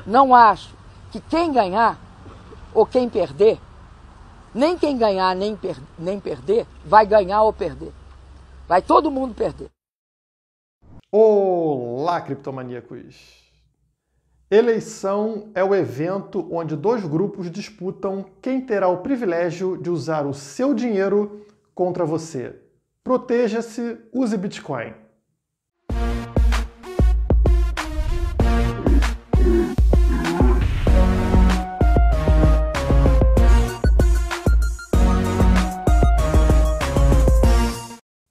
Não acho que quem ganhar ou quem perder, nem quem ganhar nem perder, vai ganhar ou perder. Vai todo mundo perder. Olá, criptomaníacos! Eleição é o evento onde dois grupos disputam quem terá o privilégio de usar o seu dinheiro contra você. Proteja-se, use Bitcoin.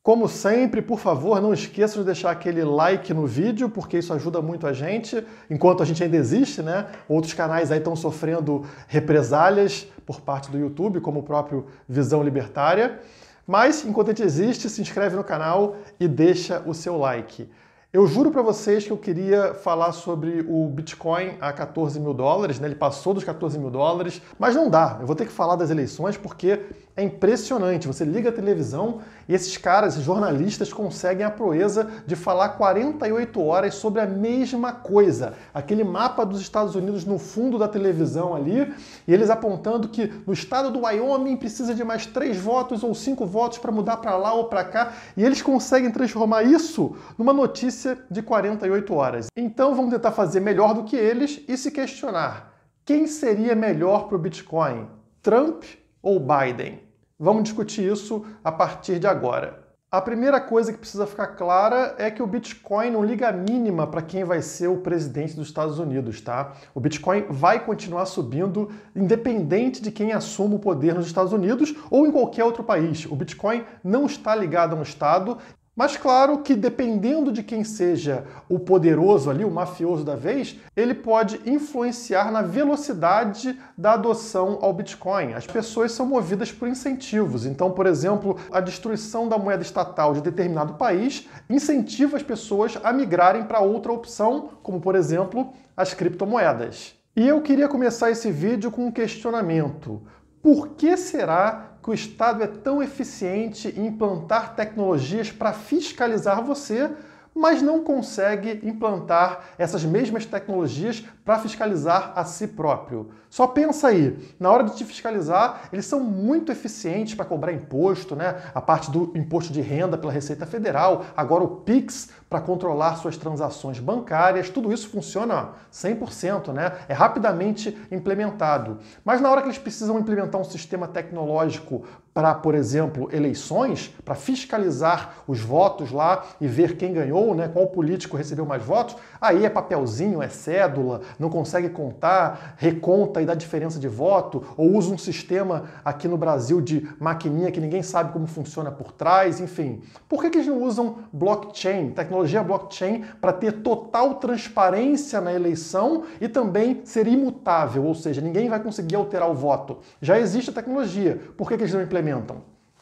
Como sempre, por favor, não esqueçam de deixar aquele like no vídeo, porque isso ajuda muito a gente, enquanto a gente ainda existe, né? Outros canais aí estão sofrendo represálias por parte do YouTube, como o próprio Visão Libertária. Mas, enquanto a gente existe, se inscreve no canal e deixa o seu like. Eu juro para vocês que eu queria falar sobre o Bitcoin a 14 mil dólares, né? Ele passou dos 14 mil dólares, mas não dá. Eu vou ter que falar das eleições porque é impressionante. Você liga a televisão e esses caras, esses jornalistas, conseguem a proeza de falar 48 horas sobre a mesma coisa. Aquele mapa dos Estados Unidos no fundo da televisão ali, e eles apontando que no estado do Wyoming precisa de mais 3 votos ou 5 votos para mudar para lá ou para cá, e eles conseguem transformar isso numa notícia de 48 horas. Então vamos tentar fazer melhor do que eles e se questionar: quem seria melhor para o Bitcoin? Trump ou Biden? Vamos discutir isso a partir de agora. A primeira coisa que precisa ficar clara é que o Bitcoin não liga a mínima para quem vai ser o presidente dos Estados Unidos, tá? O Bitcoin vai continuar subindo independente de quem assuma o poder nos Estados Unidos ou em qualquer outro país. O Bitcoin não está ligado a um estado. Mas claro que dependendo de quem seja o poderoso ali, o mafioso da vez, ele pode influenciar na velocidade da adoção ao Bitcoin. As pessoas são movidas por incentivos. Então, por exemplo, a destruição da moeda estatal de determinado país incentiva as pessoas a migrarem para outra opção, como por exemplo, as criptomoedas. E eu queria começar esse vídeo com um questionamento. Por que será que o Estado é tão eficiente em implantar tecnologias para fiscalizar você, mas não consegue implantar essas mesmas tecnologias para fiscalizar a si próprio? Só pensa aí, na hora de te fiscalizar, eles são muito eficientes para cobrar imposto, né? A parte do imposto de renda pela Receita Federal, agora o Pix para controlar suas transações bancárias, tudo isso funciona 100%, né? É rapidamente implementado. Mas na hora que eles precisam implementar um sistema tecnológico para, por exemplo, eleições, para fiscalizar os votos lá e ver quem ganhou, né, qual político recebeu mais votos, aí é papelzinho, é cédula, não consegue contar, reconta e dá diferença de voto, ou usa um sistema aqui no Brasil de maquininha que ninguém sabe como funciona por trás, enfim. Por que eles não usam blockchain, tecnologia blockchain, para ter total transparência na eleição e também ser imutável, ou seja, ninguém vai conseguir alterar o voto? Já existe a tecnologia, por que eles não implementam?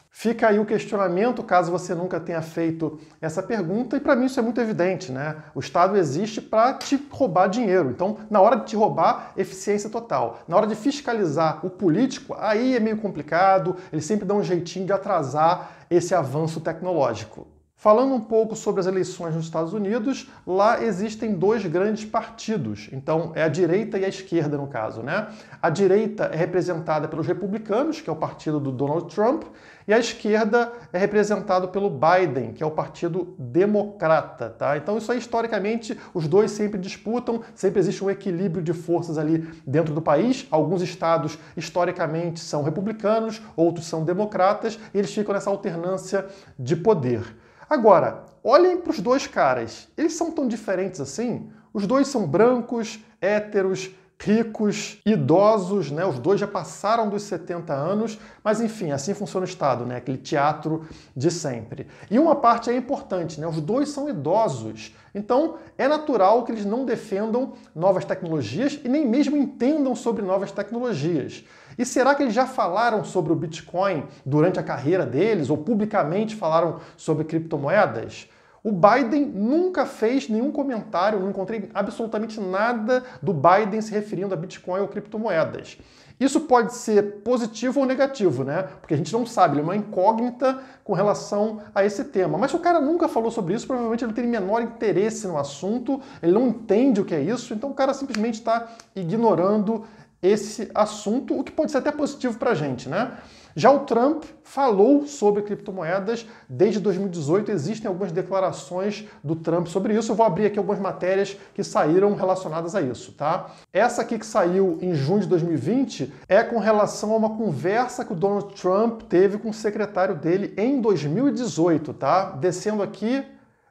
Fica aí o questionamento, caso você nunca tenha feito essa pergunta, e para mim isso é muito evidente, né? O Estado existe para te roubar dinheiro. Então, na hora de te roubar, eficiência total. Na hora de fiscalizar o político, aí é meio complicado, eles sempre dão um jeitinho de atrasar esse avanço tecnológico. Falando um pouco sobre as eleições nos Estados Unidos, lá existem dois grandes partidos. Então, é a direita e a esquerda, no caso, né? A direita é representada pelos republicanos, que é o partido do Donald Trump, e a esquerda é representada pelo Biden, que é o partido democrata, tá? Então, isso aí, historicamente, os dois sempre disputam, sempre existe um equilíbrio de forças ali dentro do país. Alguns estados, historicamente, são republicanos, outros são democratas, e eles ficam nessa alternância de poder. Agora, olhem para os dois caras. Eles são tão diferentes assim? Os dois são brancos, héteros, ricos, idosos, né? Os dois já passaram dos 70 anos, mas enfim, assim funciona o Estado, né? Aquele teatro de sempre. E uma parte é importante, né? Os dois são idosos. Então, é natural que eles não defendam novas tecnologias e nem mesmo entendam sobre novas tecnologias. E será que eles já falaram sobre o Bitcoin durante a carreira deles ou publicamente falaram sobre criptomoedas? O Biden nunca fez nenhum comentário, não encontrei absolutamente nada do Biden se referindo a Bitcoin ou criptomoedas. Isso pode ser positivo ou negativo, né? Porque a gente não sabe, ele é uma incógnita com relação a esse tema. Mas se o cara nunca falou sobre isso, provavelmente ele não tem menor interesse no assunto, ele não entende o que é isso, então o cara simplesmente está ignorando esse assunto, o que pode ser até positivo para a gente, né? Já o Trump falou sobre criptomoedas desde 2018, existem algumas declarações do Trump sobre isso. Eu vou abrir aqui algumas matérias que saíram relacionadas a isso, tá? Essa aqui que saiu em junho de 2020 é com relação a uma conversa que o Donald Trump teve com o secretário dele em 2018, tá? Descendo aqui,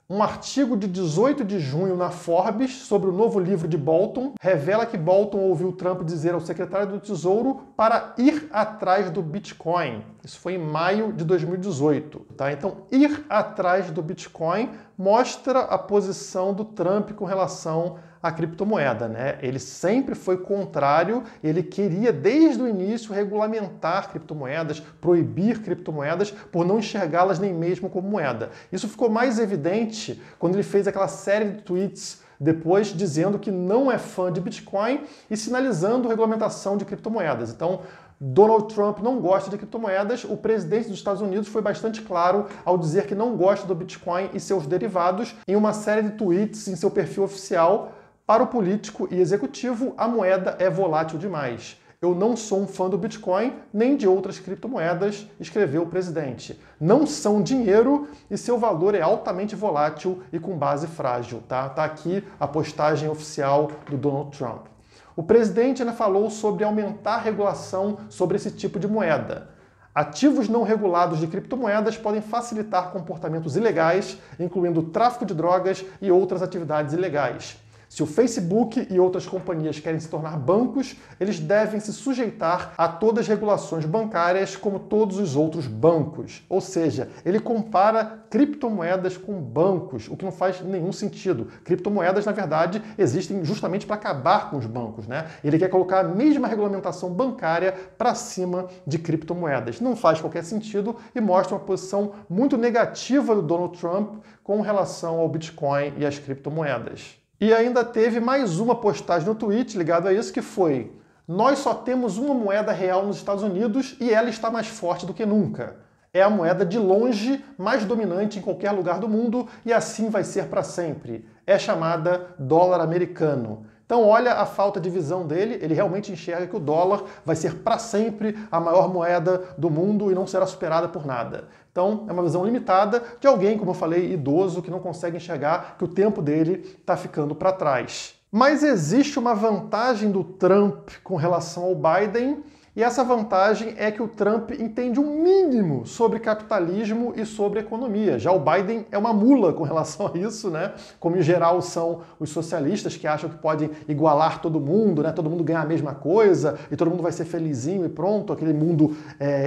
um artigo de 18 de junho na Forbes sobre o novo livro de Bolton revela que Bolton ouviu Trump dizer ao secretário do Tesouro para ir atrás do Bitcoin. Isso foi em maio de 2018, tá? Então, ir atrás do Bitcoin mostra a posição do Trump com relação à criptomoeda, né? Ele sempre foi contrário, ele queria desde o início regulamentar criptomoedas, proibir criptomoedas por não enxergá-las nem mesmo como moeda. Isso ficou mais evidente quando ele fez aquela série de tweets depois dizendo que não é fã de Bitcoin e sinalizando regulamentação de criptomoedas. Então, Donald Trump não gosta de criptomoedas, o presidente dos Estados Unidos foi bastante claro ao dizer que não gosta do Bitcoin e seus derivados em uma série de tweets em seu perfil oficial. Para o político e executivo, a moeda é volátil demais. Eu não sou um fã do Bitcoin nem de outras criptomoedas, escreveu o presidente. Não são dinheiro e seu valor é altamente volátil e com base frágil, tá? Tá aqui a postagem oficial do Donald Trump. O presidente ainda falou sobre aumentar a regulação sobre esse tipo de moeda. Ativos não regulados de criptomoedas podem facilitar comportamentos ilegais, incluindo tráfico de drogas e outras atividades ilegais. Se o Facebook e outras companhias querem se tornar bancos, eles devem se sujeitar a todas as regulações bancárias como todos os outros bancos. Ou seja, ele compara criptomoedas com bancos, o que não faz nenhum sentido. Criptomoedas, na verdade, existem justamente para acabar com os bancos, né? Ele quer colocar a mesma regulamentação bancária para cima de criptomoedas. Não faz qualquer sentido e mostra uma posição muito negativa do Donald Trump com relação ao Bitcoin e às criptomoedas. E ainda teve mais uma postagem no tweet ligado a isso, que foi: nós só temos uma moeda real nos Estados Unidos e ela está mais forte do que nunca. É a moeda de longe mais dominante em qualquer lugar do mundo e assim vai ser para sempre. É chamada dólar americano. Então olha a falta de visão dele, ele realmente enxerga que o dólar vai ser para sempre a maior moeda do mundo e não será superada por nada. Então é uma visão limitada de alguém, como eu falei, idoso, que não consegue enxergar que o tempo dele está ficando para trás. Mas existe uma vantagem do Trump com relação ao Biden, e essa vantagem é que o Trump entende um mínimo sobre capitalismo e sobre economia. Já o Biden é uma mula com relação a isso, né? Como em geral são os socialistas que acham que podem igualar todo mundo, né? Todo mundo ganhar a mesma coisa e todo mundo vai ser felizinho e pronto, aquele mundo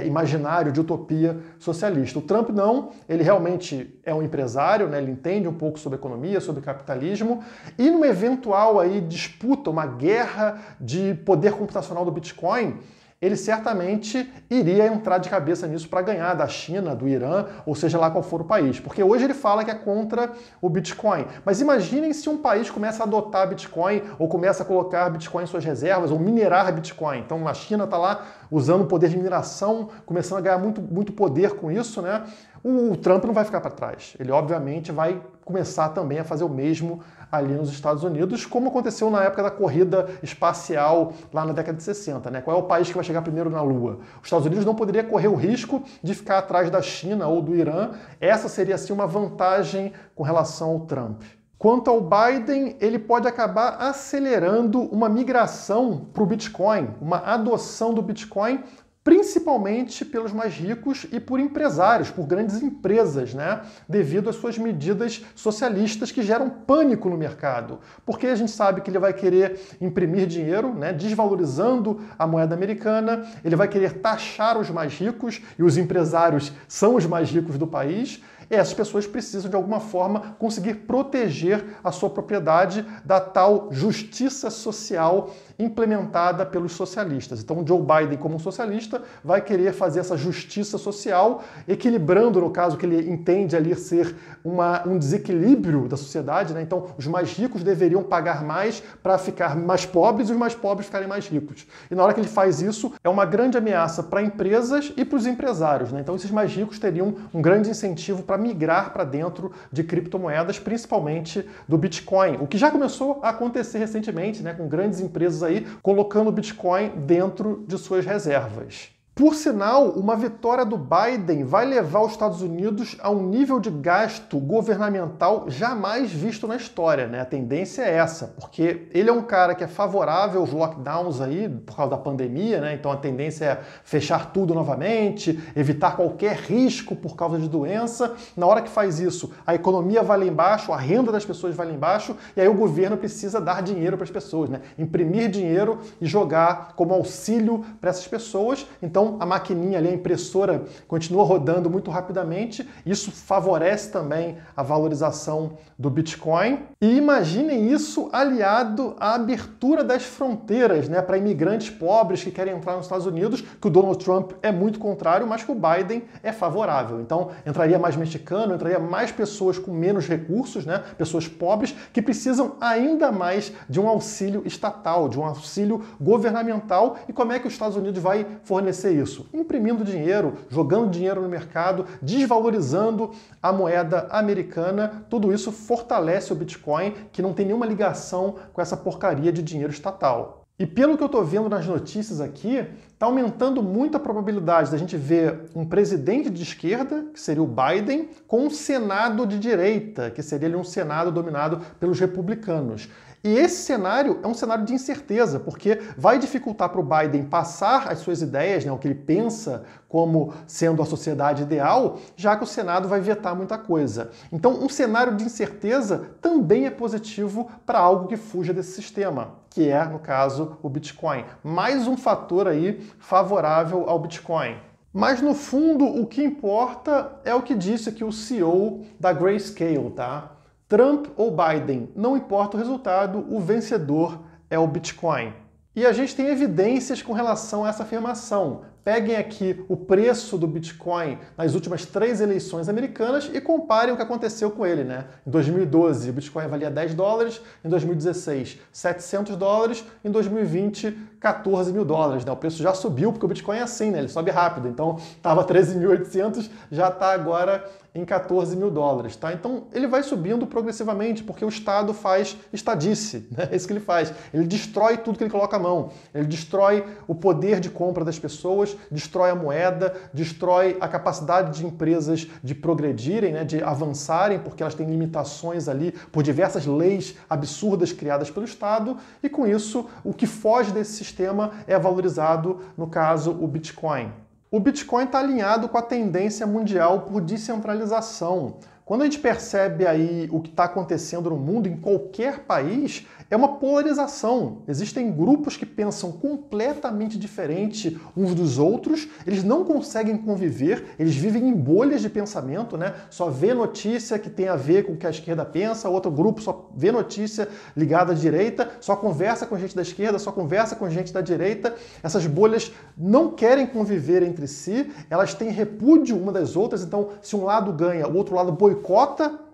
imaginário de utopia socialista. O Trump não, ele realmente é um empresário, né? Ele entende um pouco sobre economia, sobre capitalismo, e numa eventual aí disputa, uma guerra de poder computacional do Bitcoin, ele certamente iria entrar de cabeça nisso para ganhar da China, do Irã, ou seja lá qual for o país. Porque hoje ele fala que é contra o Bitcoin. Mas imaginem se um país começa a adotar Bitcoin, ou começa a colocar Bitcoin em suas reservas, ou minerar Bitcoin. Então a China está lá usando o poder de mineração, começando a ganhar muito poder com isso, né? O Trump não vai ficar para trás. Ele, obviamente, vai começar também a fazer o mesmo ali nos Estados Unidos, como aconteceu na época da corrida espacial lá na década de 60, né? Qual é o país que vai chegar primeiro na Lua? Os Estados Unidos não poderia correr o risco de ficar atrás da China ou do Irã. Essa seria, assim, uma vantagem com relação ao Trump. Quanto ao Biden, ele pode acabar acelerando uma migração para o Bitcoin, uma adoção do Bitcoin, principalmente pelos mais ricos e por empresários, por grandes empresas, né? Devido às suas medidas socialistas que geram pânico no mercado. Porque a gente sabe que ele vai querer imprimir dinheiro, né? Desvalorizando a moeda americana, ele vai querer taxar os mais ricos, e os empresários são os mais ricos do país. E essas pessoas precisam, de alguma forma, conseguir proteger a sua propriedade da tal justiça social implementada pelos socialistas. Então, Joe Biden, como um socialista, vai querer fazer essa justiça social, equilibrando, no caso, que ele entende ali ser um desequilíbrio da sociedade, né? Então, os mais ricos deveriam pagar mais para ficar mais pobres e os mais pobres ficarem mais ricos. E na hora que ele faz isso, é uma grande ameaça para empresas e para os empresários, né? Então, esses mais ricos teriam um grande incentivo para migrar para dentro de criptomoedas, principalmente do Bitcoin, o que já começou a acontecer recentemente, né? Com grandes empresas aí colocando o Bitcoin dentro de suas reservas. Por sinal, uma vitória do Biden vai levar os Estados Unidos a um nível de gasto governamental jamais visto na história, né? A tendência é essa, porque ele é um cara que é favorável aos lockdowns aí, por causa da pandemia, né? Então a tendência é fechar tudo novamente, evitar qualquer risco por causa de doença. Na hora que faz isso, a economia vai lá embaixo, a renda das pessoas vai lá embaixo, e aí o governo precisa dar dinheiro para as pessoas, né? Imprimir dinheiro e jogar como auxílio para essas pessoas. Então, a maquininha ali, a impressora, continua rodando muito rapidamente. Isso favorece também a valorização do Bitcoin. E imaginem isso aliado à abertura das fronteiras, né, para imigrantes pobres que querem entrar nos Estados Unidos, que o Donald Trump é muito contrário, mas que o Biden é favorável. Então, entraria mais mexicano, entraria mais pessoas com menos recursos, né, pessoas pobres, que precisam ainda mais de um auxílio estatal, de um auxílio governamental. E como é que os Estados Unidos vai fornecer isso? Imprimindo dinheiro, jogando dinheiro no mercado, desvalorizando a moeda americana. Tudo isso fortalece o Bitcoin, que não tem nenhuma ligação com essa porcaria de dinheiro estatal. E pelo que eu estou vendo nas notícias aqui, está aumentando muito a probabilidade da gente ver um presidente de esquerda, que seria o Biden, com um Senado de direita, que seria um Senado dominado pelos republicanos. E esse cenário é um cenário de incerteza, porque vai dificultar para o Biden passar as suas ideias, né, o que ele pensa como sendo a sociedade ideal, já que o Senado vai vetar muita coisa. Então, um cenário de incerteza também é positivo para algo que fuja desse sistema, que é, no caso, o Bitcoin. Mais um fator aí favorável ao Bitcoin. Mas, no fundo, o que importa é o que disse aqui o CEO da Grayscale, tá? Trump ou Biden, não importa o resultado, o vencedor é o Bitcoin. E a gente tem evidências com relação a essa afirmação. Peguem aqui o preço do Bitcoin nas últimas 3 eleições americanas e comparem o que aconteceu com ele, né? Em 2012, o Bitcoin valia $10, em 2016, $700, em 2020, $14 mil, né? O preço já subiu, porque o Bitcoin é assim, né? Ele sobe rápido. Então, estava 13.800, já está agora em $14 mil, tá? Então, ele vai subindo progressivamente, porque o Estado faz estadice, né? É isso que ele faz. Ele destrói tudo que ele coloca a mão. Ele destrói o poder de compra das pessoas, destrói a moeda, destrói a capacidade de empresas de progredirem, né? De avançarem, porque elas têm limitações ali por diversas leis absurdas criadas pelo Estado, e com isso, o que foge desse sistema é valorizado, no caso, o Bitcoin. O Bitcoin está alinhado com a tendência mundial por descentralização. Quando a gente percebe aí o que está acontecendo no mundo, em qualquer país, é uma polarização. Existem grupos que pensam completamente diferente uns dos outros, eles não conseguem conviver, eles vivem em bolhas de pensamento, né? Só vê notícia que tem a ver com o que a esquerda pensa, outro grupo só vê notícia ligada à direita, só conversa com gente da esquerda, só conversa com gente da direita. Essas bolhas não querem conviver entre si, elas têm repúdio uma das outras, então se um lado ganha, o outro lado boicota.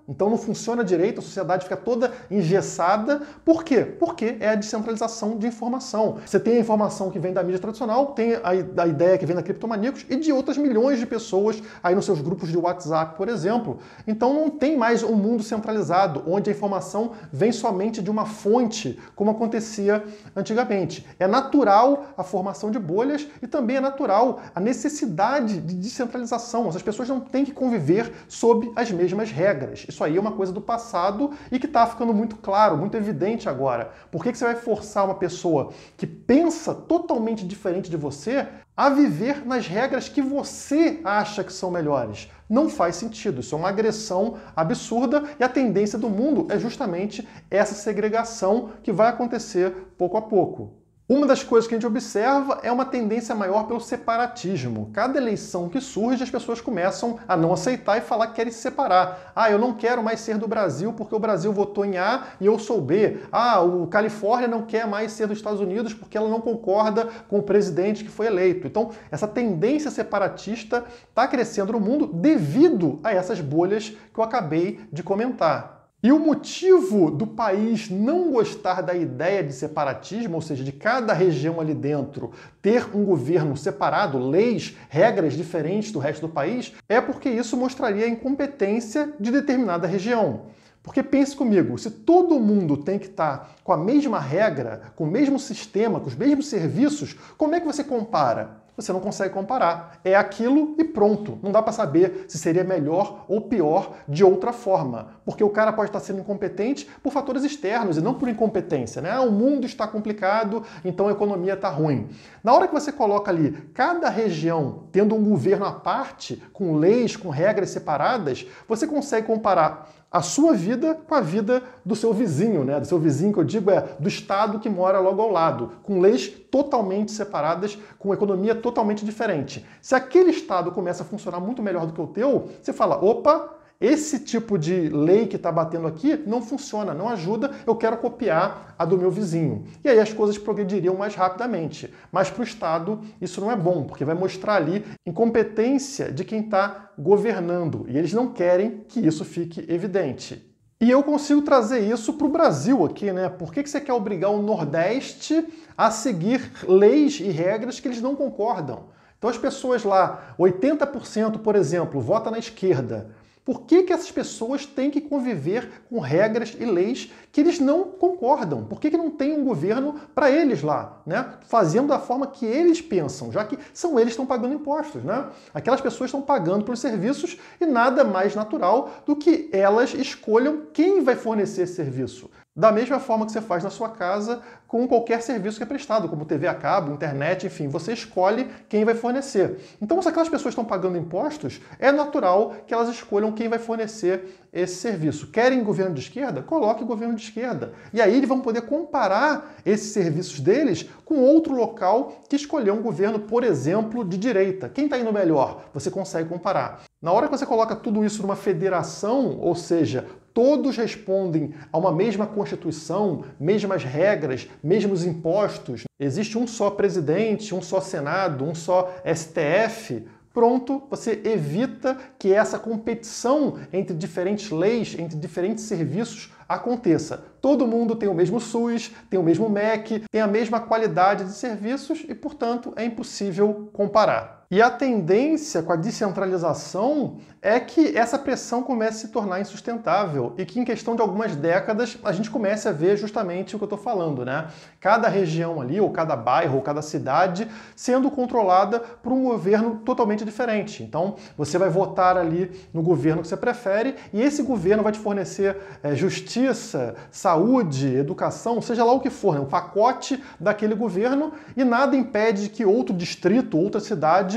Então não funciona direito, a sociedade fica toda engessada. Por quê? Porque é a descentralização de informação. Você tem a informação que vem da mídia tradicional, tem a ideia que vem da Criptomaníacos e de outras milhões de pessoas aí nos seus grupos de WhatsApp, por exemplo. Então não tem mais um mundo centralizado, onde a informação vem somente de uma fonte, como acontecia antigamente. É natural a formação de bolhas e também é natural a necessidade de descentralização. Essas pessoas não têm que conviver sob as mesmas regras. Isso aí é uma coisa do passado e que está ficando muito claro, muito evidente agora. Por que você vai forçar uma pessoa que pensa totalmente diferente de você a viver nas regras que você acha que são melhores? Não faz sentido. Isso é uma agressão absurda e a tendência do mundo é justamente essa segregação que vai acontecer pouco a pouco. Uma das coisas que a gente observa é uma tendência maior pelo separatismo. Cada eleição que surge, as pessoas começam a não aceitar e falar que querem se separar. Ah, eu não quero mais ser do Brasil porque o Brasil votou em A e eu sou B. Ah, o Califórnia não quer mais ser dos Estados Unidos porque ela não concorda com o presidente que foi eleito. Então, essa tendência separatista está crescendo no mundo devido a essas bolhas que eu acabei de comentar. E o motivo do país não gostar da ideia de separatismo, ou seja, de cada região ali dentro ter um governo separado, leis, regras diferentes do resto do país, é porque isso mostraria a incompetência de determinada região. Porque pense comigo, se todo mundo tem que estar com a mesma regra, com o mesmo sistema, com os mesmos serviços, como é que você compara? Você não consegue comparar. É aquilo e pronto. Não dá para saber se seria melhor ou pior de outra forma. Porque o cara pode estar sendo incompetente por fatores externos e não por incompetência, né? O mundo está complicado, então a economia está ruim. Na hora que você coloca ali cada região tendo um governo à parte, com leis, com regras separadas, você consegue comparar a sua vida com a vida do seu vizinho, né? Do seu vizinho, que eu digo, do estado que mora logo ao lado, com leis totalmente separadas, com economia totalmente diferente. Se aquele estado começa a funcionar muito melhor do que o teu, você fala, opa, esse tipo de lei que está batendo aqui não funciona, não ajuda, eu quero copiar a do meu vizinho. E aí as coisas progrediriam mais rapidamente. Mas para o Estado isso não é bom, porque vai mostrar ali incompetência de quem está governando. E eles não querem que isso fique evidente. E eu consigo trazer isso para o Brasil aqui, né? Por que você quer obrigar o Nordeste a seguir leis e regras que eles não concordam? Então as pessoas lá, 80%, por exemplo, vota na esquerda. Por que essas pessoas têm que conviver com regras e leis que eles não concordam? Por que não tem um governo para eles lá, né? Fazendo da forma que eles pensam, já que são eles que estão pagando impostos, né? Aquelas pessoas estão pagando pelos serviços e nada mais natural do que elas escolham quem vai fornecer esse serviço. Da mesma forma que você faz na sua casa com qualquer serviço que é prestado, como TV a cabo, internet, enfim, você escolhe quem vai fornecer. Então, se aquelas pessoas estão pagando impostos, é natural que elas escolham quem vai fornecer esse serviço. Querem governo de esquerda? Coloque governo de esquerda. E aí eles vão poder comparar esses serviços deles com outro local que escolheu um governo, por exemplo, de direita. Quem está indo melhor? Você consegue comparar. Na hora que você coloca tudo isso numa federação, ou seja, todos respondem a uma mesma Constituição, mesmas regras, mesmos impostos, existe um só presidente, um só Senado, um só STF, pronto, você evita que essa competição entre diferentes leis, entre diferentes serviços aconteça. Todo mundo tem o mesmo SUS, tem o mesmo MEC, tem a mesma qualidade de serviços e, portanto, é impossível comparar. E a tendência com a descentralização é que essa pressão comece a se tornar insustentável e que em questão de algumas décadas a gente comece a ver justamente o que eu estou falando, né? Cada região ali, ou cada bairro, ou cada cidade sendo controlada por um governo totalmente diferente. Então, você vai votar ali no governo que você prefere e esse governo vai te fornecer justiça, saúde, educação, seja lá o que for, né? O pacote daquele governo e nada impede que outro distrito, outra cidade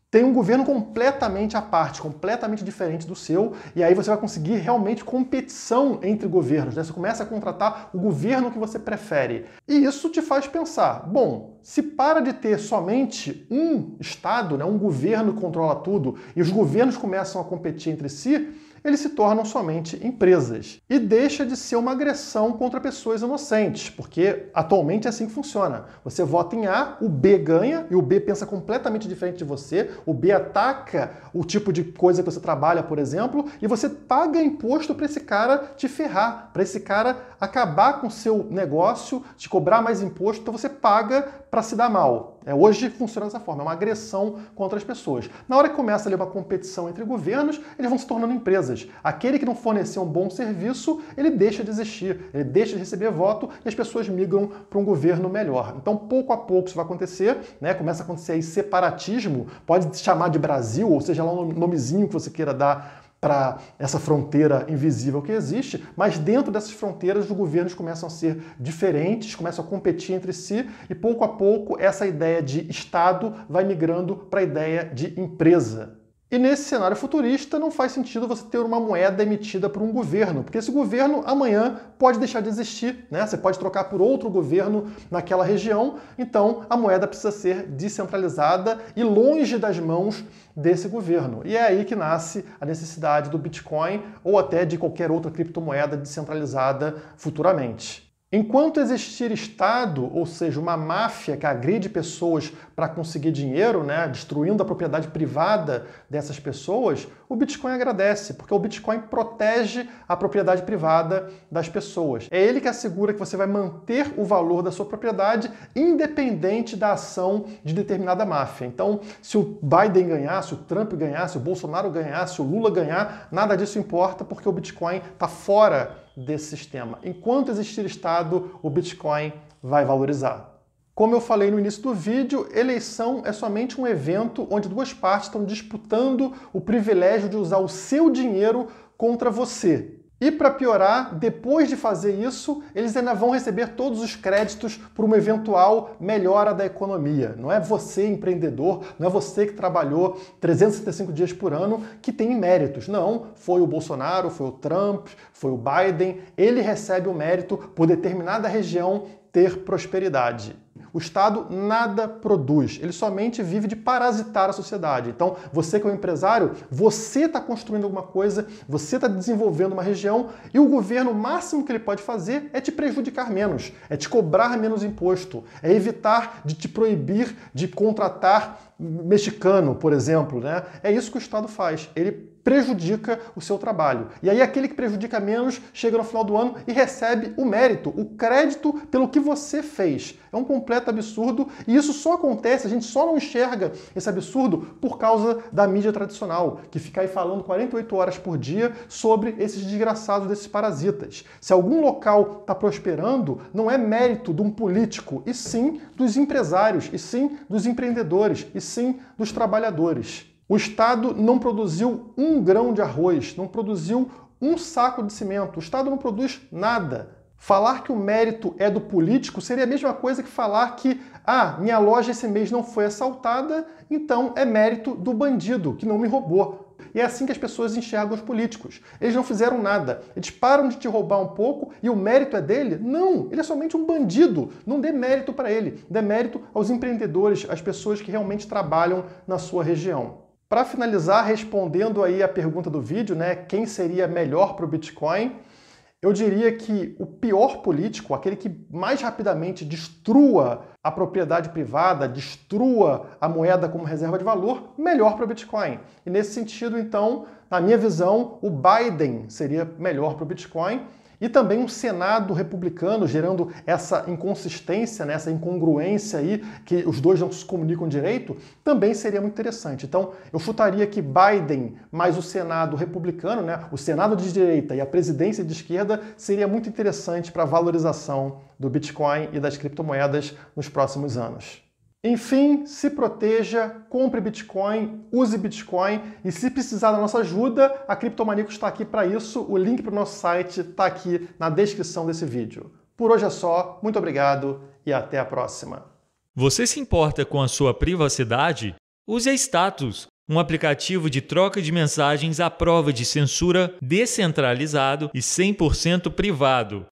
tem um governo completamente à parte, completamente diferente do seu, e aí você vai conseguir realmente competição entre governos, né? Você começa a contratar o governo que você prefere. E isso te faz pensar, bom, se para de ter somente um Estado, né, um governo que controla tudo, e os governos começam a competir entre si, eles se tornam somente empresas. E deixa de ser uma agressão contra pessoas inocentes, porque atualmente é assim que funciona. Você vota em A, o B ganha, e o B pensa completamente diferente de você, o B ataca o tipo de coisa que você trabalha, por exemplo, e você paga imposto para esse cara te ferrar, para esse cara acabar com o seu negócio, te cobrar mais imposto, então você paga para se dar mal. Hoje funciona dessa forma, é uma agressão contra as pessoas. Na hora que começa ali uma competição entre governos, eles vão se tornando empresas. Aquele que não fornecer um bom serviço, ele deixa de existir, ele deixa de receber voto e as pessoas migram para um governo melhor. Então, pouco a pouco isso vai acontecer, né? Começa a acontecer aí separatismo, pode chamar de Brasil, ou seja lá um nomezinho que você queira dar para essa fronteira invisível que existe, mas dentro dessas fronteiras os governos começam a ser diferentes, começam a competir entre si e pouco a pouco essa ideia de Estado vai migrando para a ideia de empresa. E nesse cenário futurista não faz sentido você ter uma moeda emitida por um governo, porque esse governo amanhã pode deixar de existir, né? Você pode trocar por outro governo naquela região, então a moeda precisa ser descentralizada e longe das mãos desse governo. E é aí que nasce a necessidade do Bitcoin ou até de qualquer outra criptomoeda descentralizada futuramente. Enquanto existir Estado, ou seja, uma máfia que agride pessoas para conseguir dinheiro, né, destruindo a propriedade privada dessas pessoas, o Bitcoin agradece, porque o Bitcoin protege a propriedade privada das pessoas. É ele que assegura que você vai manter o valor da sua propriedade independente da ação de determinada máfia. Então, se o Biden ganhar, se o Trump ganhar, se o Bolsonaro ganhar, se o Lula ganhar, nada disso importa porque o Bitcoin está fora desse sistema. Enquanto existir Estado, o Bitcoin vai valorizar. Como eu falei no início do vídeo, eleição é somente um evento onde duas partes estão disputando o privilégio de usar o seu dinheiro contra você. E para piorar, depois de fazer isso, eles ainda vão receber todos os créditos por uma eventual melhora da economia. Não é você, empreendedor, não é você que trabalhou 365 dias por ano que tem méritos. Não, foi o Bolsonaro, foi o Trump, foi o Biden. Ele recebe o mérito por determinada região ter prosperidade. O Estado nada produz, ele somente vive de parasitar a sociedade. Então, você que é um empresário, você está construindo alguma coisa, você está desenvolvendo uma região e o governo, o máximo que ele pode fazer é te prejudicar menos, é te cobrar menos imposto, é evitar de te proibir de contratar mexicano, por exemplo, né? É isso que o Estado faz, ele prejudica o seu trabalho. E aí aquele que prejudica menos chega no final do ano e recebe o mérito, o crédito pelo que você fez. É um completo absurdo e isso só acontece, a gente só não enxerga esse absurdo por causa da mídia tradicional, que fica aí falando 48 horas por dia sobre esses desgraçados, desses parasitas. Se algum local está prosperando, não é mérito de um político, e sim dos empresários, e sim dos empreendedores, e sim dos trabalhadores. O Estado não produziu um grão de arroz, não produziu um saco de cimento. O Estado não produz nada. Falar que o mérito é do político seria a mesma coisa que falar que minha loja esse mês não foi assaltada, então é mérito do bandido que não me roubou. E é assim que as pessoas enxergam os políticos. Eles não fizeram nada. Eles param de te roubar um pouco e o mérito é dele? Não, ele é somente um bandido. Não dê mérito para ele. Dê mérito aos empreendedores, às pessoas que realmente trabalham na sua região. Para finalizar, respondendo aí a pergunta do vídeo, né, quem seria melhor para o Bitcoin, eu diria que o pior político, aquele que mais rapidamente destrua a propriedade privada, destrua a moeda como reserva de valor, melhor para o Bitcoin. E nesse sentido, então, na minha visão, o Biden seria melhor para o Bitcoin. E também um Senado republicano, gerando essa inconsistência, né, essa incongruência aí, que os dois não se comunicam direito, também seria muito interessante. Então, eu chutaria que Biden mais o Senado republicano, né, o Senado de direita e a presidência de esquerda, seria muito interessante para a valorização do Bitcoin e das criptomoedas nos próximos anos. Enfim, se proteja, compre Bitcoin, use Bitcoin e se precisar da nossa ajuda, a Criptomaníacos está aqui para isso. O link para o nosso site está aqui na descrição desse vídeo. Por hoje é só, muito obrigado e até a próxima. Você se importa com a sua privacidade? Use a Status, um aplicativo de troca de mensagens à prova de censura, descentralizado e 100% privado.